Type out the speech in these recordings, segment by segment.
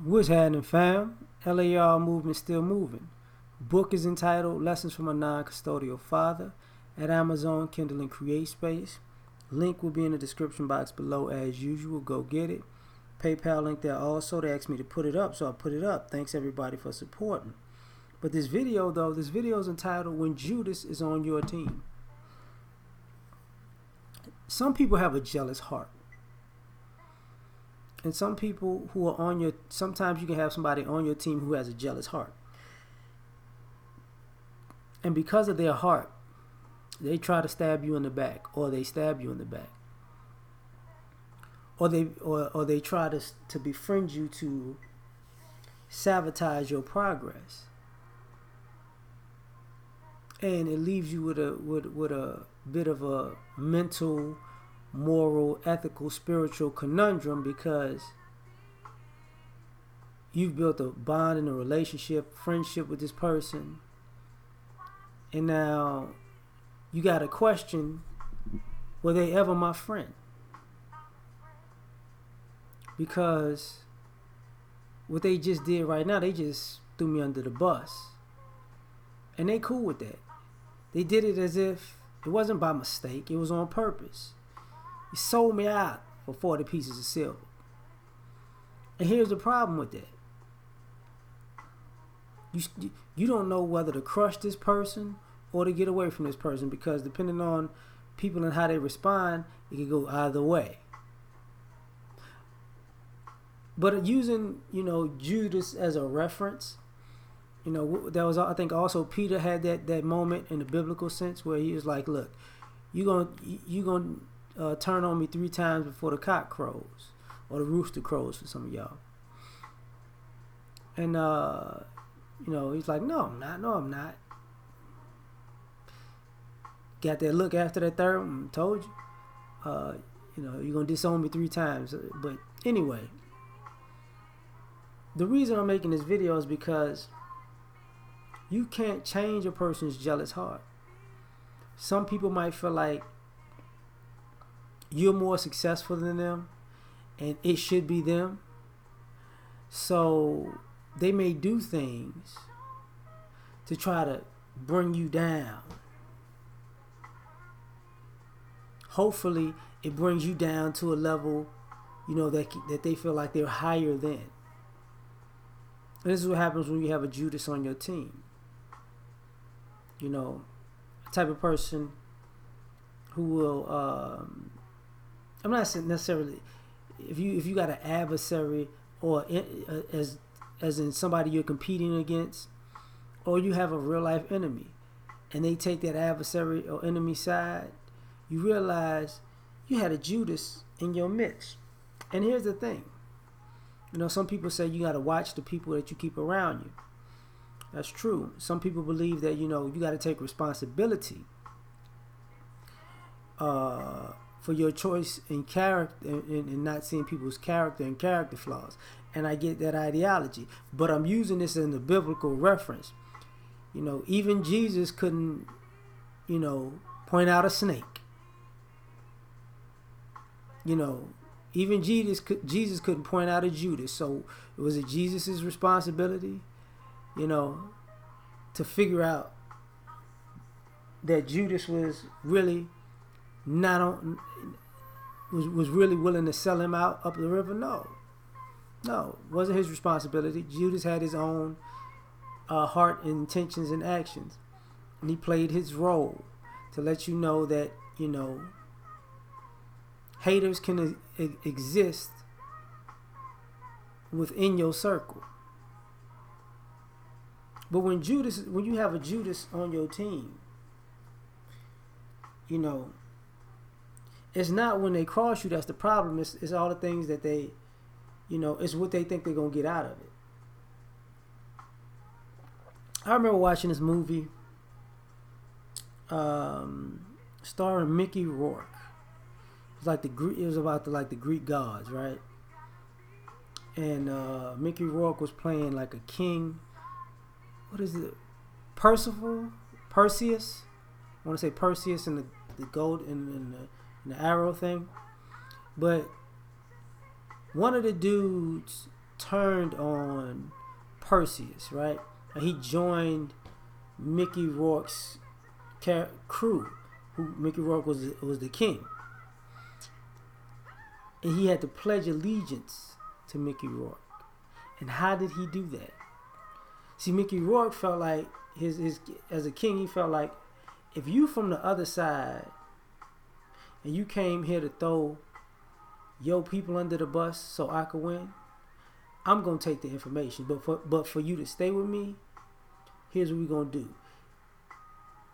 What's happening, fam? L.A.R. movement still moving. Book is entitled Lessons from a Non-Custodial Father at Amazon, Kindle, and CreateSpace. Link will be in the description box below as usual. Go get it. PayPal link there also. They asked me to put it up, so I put it up. Thanks everybody for supporting. But this video is entitled When Judas is on Your Team. Some people have a jealous heart. And some people who are on your, sometimes you can have somebody on your team who has a jealous heart. And because of their heart, they try to stab you in the back, or they stab you in the back. Or they try to befriend you to sabotage your progress. And it leaves you with a bit of a mental, moral, ethical, spiritual conundrum, because you've built a bond and a relationship, friendship with this person, and now you got to question, were they ever my friend? Because what they just did right now, they just threw me under the bus, and they cool with that. They did it as if it wasn't by mistake, it was on purpose. You sold me out for 40 pieces of silver. And here's the problem with that. You don't know whether to crush this person or to get away from this person, because depending on people and how they respond, it can go either way. But using, Judas as a reference, that was, I think also Peter had that moment in the biblical sense where he was like, look, you're going to turn on me 3 times before the cock crows, or the rooster crows for some of y'all. And he's like, no, I'm not. Got that look after that third one, told you. You're gonna disown me 3 times. But anyway, the reason I'm making this video is because you can't change a person's jealous heart. Some people might feel like you're more successful than them and it should be them. So they may do things to try to bring you down. Hopefully it brings you down to a level, that they feel like they're higher than. And this is what happens when you have a Judas on your team. A type of person who will, I'm not necessarily, if you got an adversary, or as in somebody you're competing against, or you have a real life enemy, and they take that adversary or enemy side, you realize you had a Judas in your midst. And here's the thing, some people say you got to watch the people that you keep around you. That's true. Some people believe that, you got to take responsibility for your choice in character, and not seeing people's character and character flaws. And I get that ideology, but I'm using this in the biblical reference. Even Jesus couldn't, point out a snake. Even Jesus couldn't point out a Judas. So was it Jesus' responsibility, to figure out that Judas was really not on, was really willing to sell him out up the river? No, it wasn't his responsibility. Judas had his own heart and intentions and actions, and he played his role to let you know that haters can exist within your circle. But when you have a Judas on your team, it's not when they cross you that's the problem. It's all the things that they, it's what they think they're going to get out of it. I remember watching this movie starring Mickey Rourke. It was about the Greek gods, right? And Mickey Rourke was playing like a king. What is it? Perseus. I want to say Perseus and the gold and the arrow thing. But one of the dudes turned on Perseus, right? And he joined Mickey Rourke's crew, who Mickey Rourke was the king, and he had to pledge allegiance to Mickey Rourke. And how did he do that? See, Mickey Rourke felt like his as a king, he felt like if you from the other side and you came here to throw your people under the bus so I could win, I'm gonna take the information. But for you to stay with me, here's what we're gonna do.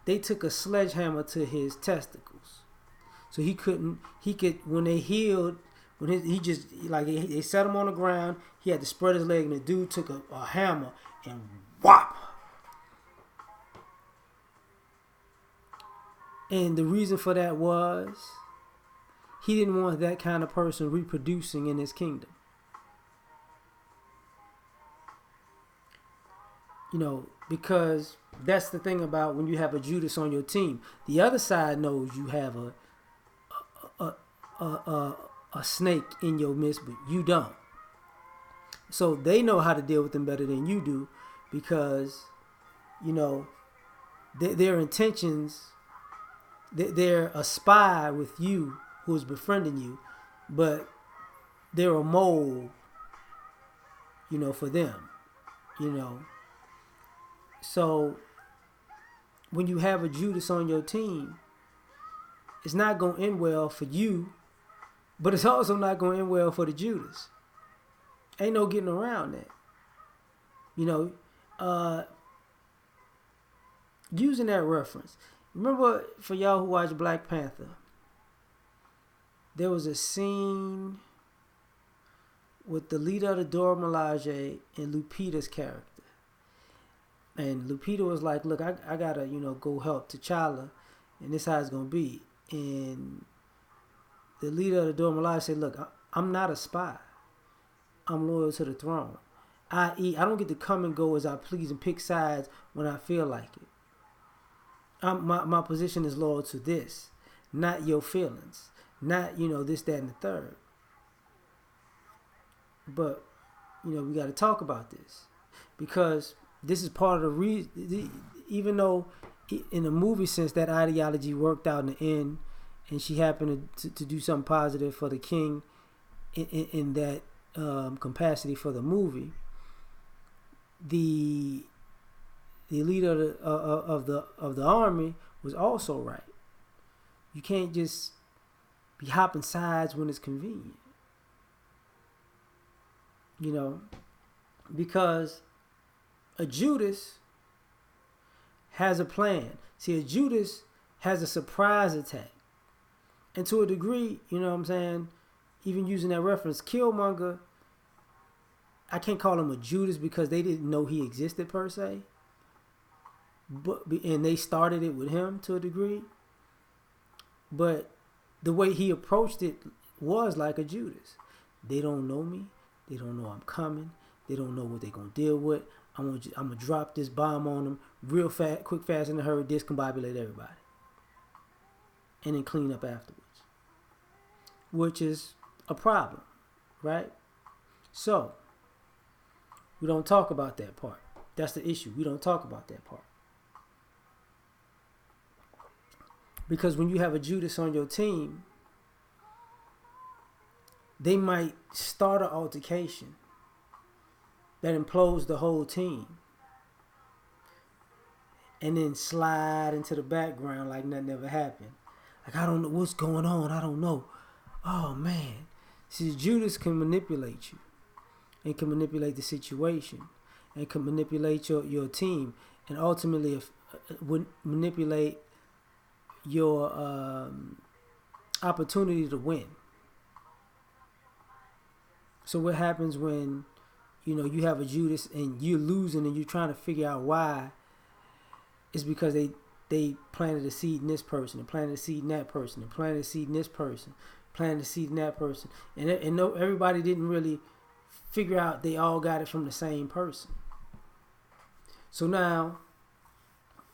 They took a sledgehammer to his testicles, so he could when they healed. He just like they set him on the ground, he had to spread his leg, and the dude took a hammer and whop. And the reason for that was he didn't want that kind of person reproducing in his kingdom. You know, because that's the thing about when you have a Judas on your team. The other side knows you have a snake in your midst, but you don't. So they know how to deal with them better than you do, because, you know, their intentions, they're a spy with you who's befriending you, but they're a mole, you know, for them, you know. So when you have a Judas on your team, it's not going to end well for you, but it's also not going to end well for the Judas. Ain't no getting around that. You know, using that reference. Remember, for y'all who watched Black Panther, there was a scene with the leader of the Dora Milaje and Lupita's character. And Lupita was like, look, I gotta, you know, go help T'Challa, and this how it's gonna be. And the leader of the Dora Milaje said, look, I'm not a spy. I'm loyal to the throne. I.e., I don't get to come and go as I please and pick sides when I feel like it. My position is loyal to this, not your feelings, not, you know, this, that, and the third. But, you know, we got to talk about this, because this is part of the reason. Even though in the movie sense that ideology worked out in the end, and she happened to do something positive for the king in that capacity for the movie, the leader of the army was also right. You can't just be hopping sides when it's convenient, you know, because a Judas has a plan. See, a Judas has a surprise attack, and to a degree, you know what I'm saying, even using that reference, Killmonger, I can't call him a Judas because they didn't know he existed per se, and they started it with him to a degree. But the way he approached it was like a Judas. They don't know me. They don't know I'm coming. They don't know what they're going to deal with. I'm going to drop this bomb on them real fast, quick, fast, in a hurry, discombobulate everybody. And then clean up afterwards. Which is a problem, right? So, we don't talk about that part. That's the issue. We don't talk about that part. Because when you have a Judas on your team, they might start an altercation that implodes the whole team, and then slide into the background like nothing ever happened. Like, I don't know what's going on. I don't know. Oh, man. See, Judas can manipulate you, and can manipulate the situation, and can manipulate your team, and ultimately manipulate your opportunity to win. So what happens when, you know, you have a Judas and you're losing and you're trying to figure out why? It's because they planted a seed in this person, and planted a seed in that person, and planted a seed in this person, planted a seed in that person, and no, everybody didn't really figure out they all got it from the same person. So now,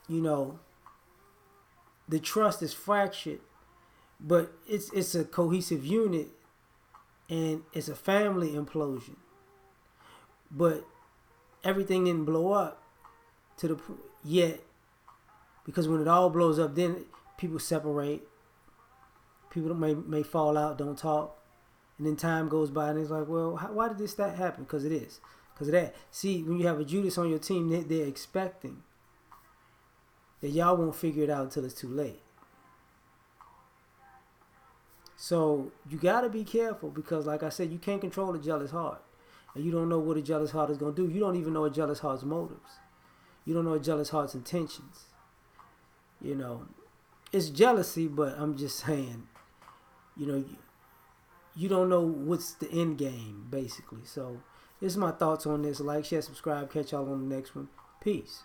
you know, the trust is fractured, but it's a cohesive unit, and it's a family implosion. but everything didn't blow up to the point yet, because when it all blows up, then people separate. People may fall out, don't talk, and then time goes by, and it's like, well, why did that happen? Because it is, because of that. See, when you have a Judas on your team, they're expecting that y'all won't figure it out until it's too late. So you gotta be careful, because, like I said, you can't control a jealous heart, and you don't know what a jealous heart is gonna do. You don't even know a jealous heart's motives. You don't know a jealous heart's intentions. You know, it's jealousy, but I'm just saying, you know, you don't know what's the end game, basically. So, this is my thoughts on this. Like, share, subscribe. Catch y'all on the next one. Peace.